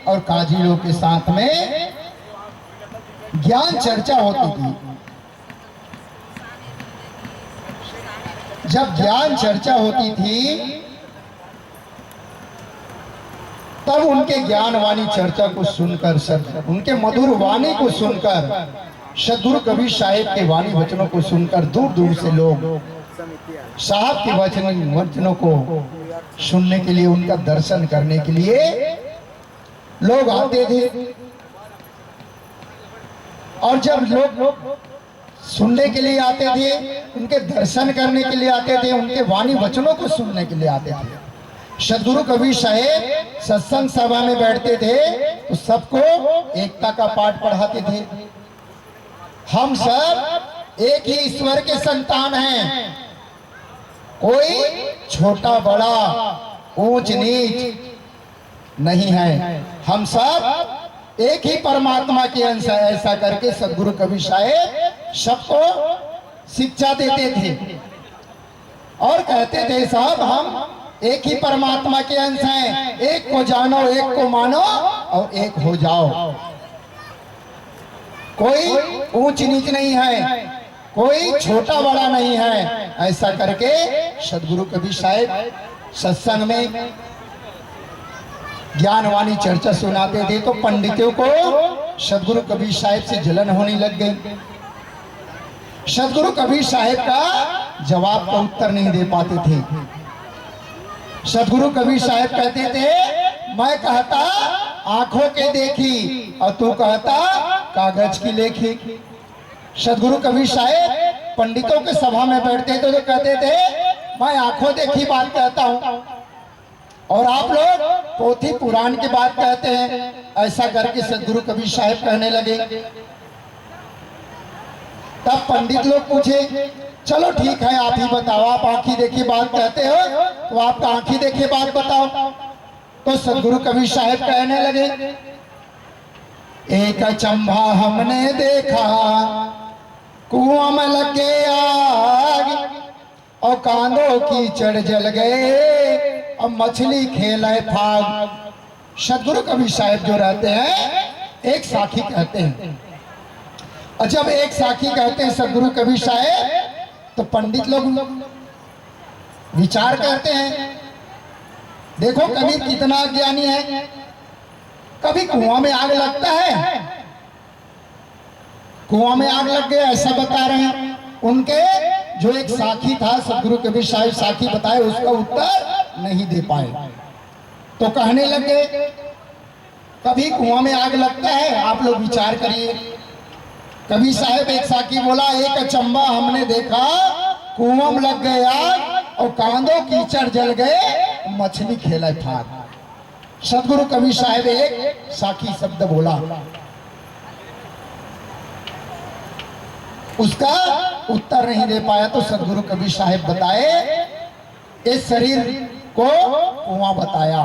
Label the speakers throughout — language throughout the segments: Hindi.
Speaker 1: और काजी लोग के साथ में ज्ञान चर्चा होती थी। जब ज्ञान चर्चा होती थी तब उनके ज्ञानवाणी चर्चा को सुनकर, उनके मधुर वाणी को सुनकर, सद्गुरु कबीर साहिब के वाणी वचनों को सुनकर दूर दूर से लोग साहब के वचनों को सुनने के लिए, उनका दर्शन करने के लिए लोग आते थे। और जब लोग सुनने के लिए आते थे, उनके दर्शन करने के लिए आते थे, उनके वाणी वचनों को सुनने के लिए आते थे, सद्गुरु कबीर साहिब सत्संग सभा में बैठते थे तो सबको एकता का पाठ पढ़ाते थे। हम सब एक ही ईश्वर के संतान हैं, कोई छोटा बड़ा ऊंच नीच नहीं है, हम सब एक ही परमात्मा के अंश है। ऐसा करके सद्गुरु कबीर साहिब सबको शिक्षा देते थे और कहते थे साहब हम एक ही परमात्मा के अंश हैं, एक को जानो, एक को मानो और एक हो जाओ। कोई ऊंच नीच नहीं है, कोई छोटा बड़ा नहीं है। ऐसा करके सद्गुरु कबीर साहिब सत्संग में ज्ञानवाणी चर्चा सुनाते थे तो पंडितों को सद्गुरु कबीर साहिब से जलन होने लग गई। सद्गुरु कबीर साहिब का जवाब का उत्तर नहीं दे पाते थे। सद्गुरु कबीर साहिब कहते थे मैं कहता आंखों के देखी और तू कहता कागज की लेखी। सद्गुरु कबीर साहिब पंडितों के सभा में बैठते थे तो कहते थे मैं आंखों देखी बात कहता हूँ और आप लोग पोथी पुराण की बात कहते हैं। ऐसा करके सद्गुरु कबीर साहिब कहने लगे। तब पंडित लोग पूछे चलो ठीक है आप ही बताओ, आप आंखी देखी बात कहते हो तो आपका आंखी देखी बात बताओ। तो सद्गुरु कबीर साहिब कहने लगे एक अचंभा हमने देखा, कुआं में लगे आग और कांदों की चढ़ जल गए और मछली खेले फाग। सद्गुरु कबीर साहिब जो रहते हैं एक साखी कहते हैं, और जब एक साखी कहते हैं सद्गुरु कबीर साहिब तो पंडित लोग विचार करते हैं देखो कबीर कितना ज्ञानी है, कभी कुआं में आग लगता है, कुआं में आग लग गया ऐसा बता रहे हैं। उनके जो एक साखी था सद्गुरु कबीर साहिब साखी बताए उसका उत्तर नहीं दे पाए तो कहने लगे कभी कुआं में आग लगता है, आप लोग विचार करिए। कबीर साहिब एक साखी बोला एक अचंबा हमने देखा, कुआं में लग गए आग और कांदों कीचड़ जल गए, मछली खेला फाग। सद्गुरु कबीर साहिब एक साखी शब्द बोला, उसका उत्तर नहीं दे पाया तो सद्गुरु कबीर साहिब बताए इस शरीर को कुआं बताया।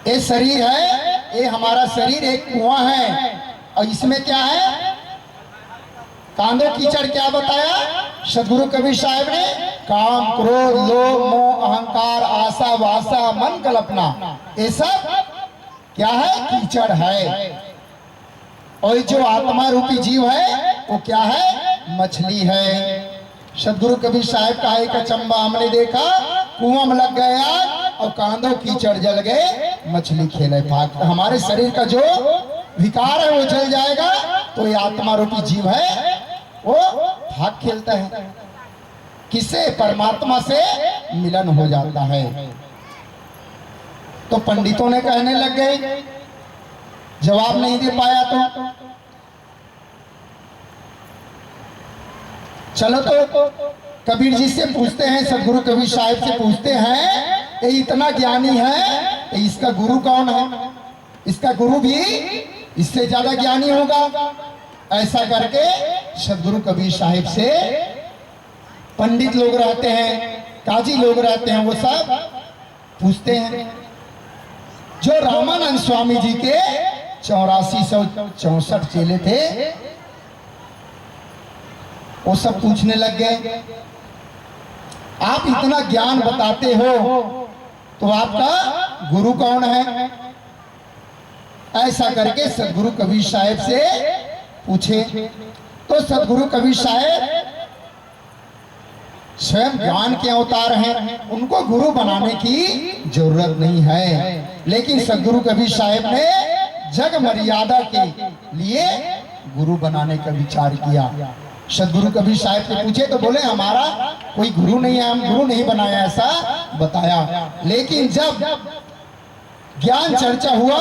Speaker 1: ये शरीर है, ये हमारा शरीर एक कुआं है और इसमें क्या है कांदों कीचड़। क्या बताया सद्गुरु कबीर साहिब ने? काम क्रोध लोभ मोह अहंकार आशा वासा मन कल्पना, ये सब क्या है? कीचड़ है। और जो आत्मा रूपी जीव है वो क्या है? मछली है। सद्गुरु कबीर साहिब का एक अचंबा हमने देखा, कुआं में लग गया और कांदों कीचड़ जल गए, मछली खेले फाग। हमारे शरीर का जो विकार है वो जल जाएगा तो ये आत्मा रूपी जीव है वो भाग खेलता है, किससे? परमात्मा से मिलन हो जाता है। तो पंडितों ने कहने लग गए, जवाब नहीं दे पाया तो चलो तो कबीर जी से पूछते हैं, सद्गुरु कबीर साहिब से पूछते हैं ये इतना ज्ञानी है इसका गुरु कौन है? इसका गुरु भी इससे ज्यादा ज्ञानी होगा। ऐसा करके सद्गुरु कबीर साहिब से पंडित लोग रहते हैं, काजी लोग रहते हैं, वो सब पूछते हैं। जो रामानंद स्वामी जी के 8464 चेले थे वो सब पूछने लग गए, आप इतना ज्ञान बताते हो तो आपका गुरु कौन है? ऐसा करके सदगुरु कबीर साहब से पूछे। तो सदगुरु कबीर साहब स्वयं ज्ञान के अवतार हैं, उनको गुरु बनाने की जरूरत नहीं है। लेकिन सदगुरु कबीर साहब ने जग मर्यादा के लिए गुरु बनाने का विचार किया। सदगुरु कबीर साहब से पूछे तो बोले हमारा कोई गुरु नहीं है, हम गुरु नहीं बनाया, ऐसा बताया। लेकिन जब ज्ञान चर्चा हुआ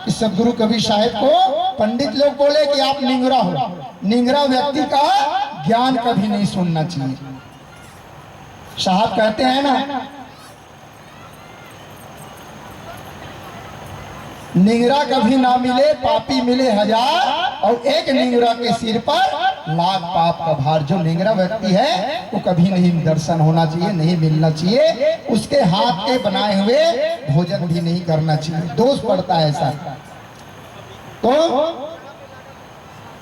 Speaker 1: कि सदगुरु कबीर साहब को पंडित लोग बोले कि आप निंगरा हो, निंगरा व्यक्ति का ज्ञान कभी नहीं सुनना चाहिए। साहब कहते हैं ना, निंगरा कभी ना मिले पापी मिले हजार, और एक निंगरा के सिर पर लाख पाप का भार। जो निंगरा व्यक्ति है वो कभी नहीं दर्शन होना चाहिए, नहीं मिलना चाहिए, उसके हाथ के बनाए हुए भोजन भी नहीं करना चाहिए, दोष पड़ता है ऐसा। तो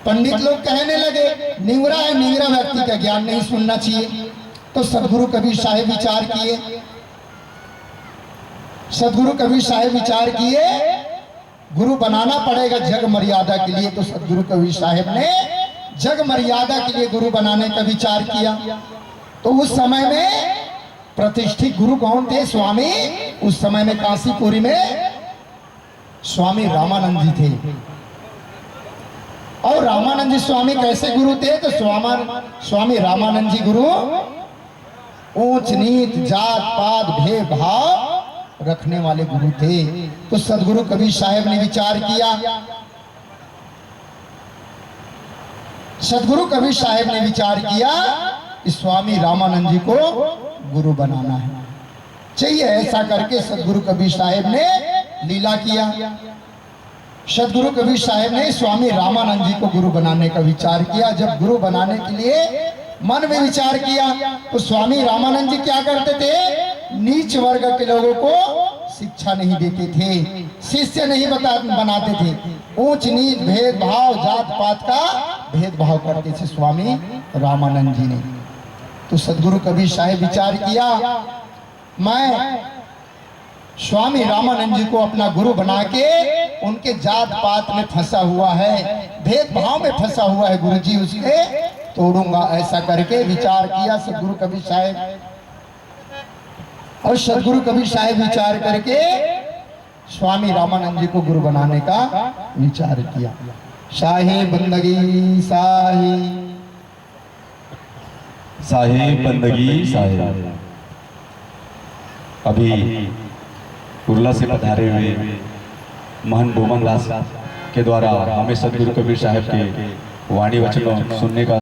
Speaker 1: पंडित लोग कहने लगे निंगरा है, निंगरा व्यक्ति का ज्ञान नहीं सुनना चाहिए। तो सदगुरु कबीर साहब विचार किए, सदगुरु कबीर साहब विचार किए गुरु बनाना पड़ेगा जग मर्यादा के लिए। तो सदगुरु कबीर साहब ने जग मर्यादा के लिए गुरु बनाने का विचार किया। तो उस समय में प्रतिष्ठित गुरु कौन थे? स्वामी, उस समय में काशीपुरी में स्वामी रामानंद जी थे। और रामानंद जी स्वामी कैसे गुरु थे? तो स्वामी रामानंद जी गुरु ऊंच नीच जात पात भेदभाव रखने वाले गुरु थे। तो सदगुरु कबीर साहब ने विचार किया, सदगुरु कबीर साहब ने विचार किया कि स्वामी रामानंद जी को गुरु बनाना है चाहिए। ऐसा करके सदगुरु कबीर साहब ने लीला किया। सदगुरु कबीर साहब ने स्वामी रामानंद जी को गुरु बनाने का विचार किया। जब गुरु बनाने के लिए मन में विचार किया तो स्वामी रामानंद जी क्या करते थे? नीच वर्ग के लोगों को शिक्षा नहीं देते थे, शिष्य नहीं बनाते थे, ऊंच नीच भेदभाव जात पात का भेदभाव करते थे स्वामी रामानंद जी ने। तो सदगुरु कबीर साहब विचार किया, मैं स्वामी रामानंद जी को अपना गुरु बना के उनके जात पात में फंसा हुआ है, भेदभाव में फंसा हुआ है गुरु जी, उसके तोड़ूंगा। ऐसा करके विचार किया सदगुरु कबीर साहब। और सदगुरु कबीर साहब विचार करके स्वामी रामानंद जी को गुरु बनाने का विचार किया। शाही बंदगी शाही,
Speaker 2: शाही बंदगी शाही। अभी उर्ला से पधारे हुए महंत बोमन दास के द्वारा हमें सदगुरु कबीर साहब के वाणी वचनों सुनने का